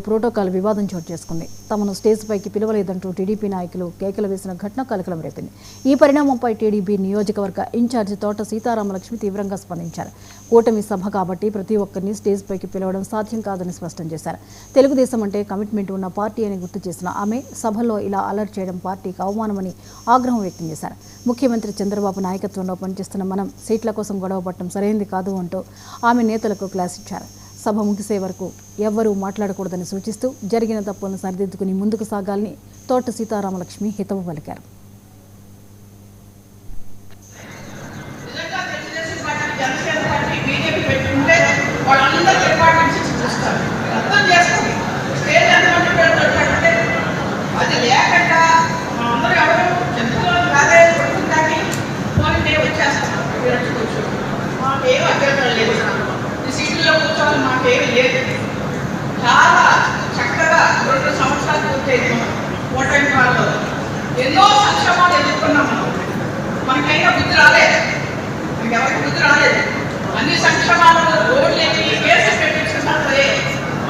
Protocol వివాదం చోటు చేసుకుంది. తమను స్టేజ్ పైకి పిలవలేదంటూ టీడీపీ నాయకులు కేకలు వేసిన ఘటన కలకలం రేపింది. ఈ పరిణామంపై టీడీపీ నియోజకవర్గ ఇన్ఛార్జి తోట సీతారామలక్ష్మి తీవ్రంగా స్పందించారు. కూటమి సభ కాబట్టి ప్రతి ఒక్కరిని స్టేజ్ పైకి పిలవడం సాధ్యం కాదని స్పష్టం చేశారు. తెలుగుదేశం అంటే కమిట్మెంట్ ఉన్న పార్టీ అని గుర్తు చేసిన ఆమె సభలో ఇలా అలర్ట్ చేయడం పార్టీకి అవమానమని ఆగ్రహం వ్యక్తం చేశారు. ముఖ్యమంత్రి చంద్రబాబు నాయకత్వంలో పనిచేస్తున్న మనం సీట్ల కోసం గొడవ పట్టడం సరైంది కాదు అంటూ ఆమె నేతలకు క్లాస్ ఇచ్చారు. సభ ముగిసే వరకు ఎవ్వరూ మాట్లాడకూడదని సూచిస్తూ జరిగిన తప్పులను సరిదిద్దుకుని ముందుకు సాగాలని తోట సీతారామలక్ష్మి హితవు పలికారు. మాకేమి లేదు. చాలా చక్కగా 2 సంవత్సరాలు పూర్తయింది. ఓటమి కాలంలో ఎన్నో సంక్షేమాలు ఎదుర్కొన్నాము. మనకైనా బుద్ధి రాలేదు, మనకి ఎవరికి బుద్ధి రాలేదు. అన్ని సంక్షేమాలను రోడ్లకి కేసులు పెట్టించుకున్నా సరే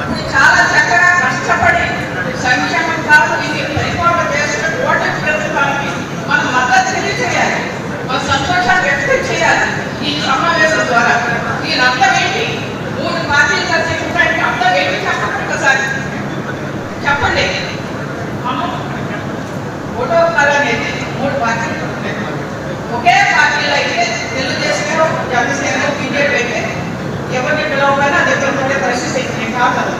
ఇప్పుడు చాలా చక్కగా కష్టపడి సంక్షేమం కాదు ఇది పరిపాలన చేసిన ఓటమి ప్రభుత్వానికి మనం మద్దతు తెలియజేయాలి, మన సంతోషాన్ని వ్యక్తం చేయాలి. ఈ సమావేశం ద్వారా ఈ అర్థం ఏంటి? 3 పార్టీలు కలిసి ఉంటాయి. అర్థం ఏంటి చెప్పండి, ఒకసారి చెప్పండి. ప్రోటోకాల్ అనేది 3 పార్టీలు ఉంటాయి. ఒకే పార్టీలో అయితే తెలుగుదేశం, జనసేన, బీజేపీ అయితే ఎవరిని పిలవగానే అది పరిస్థితి కాదు.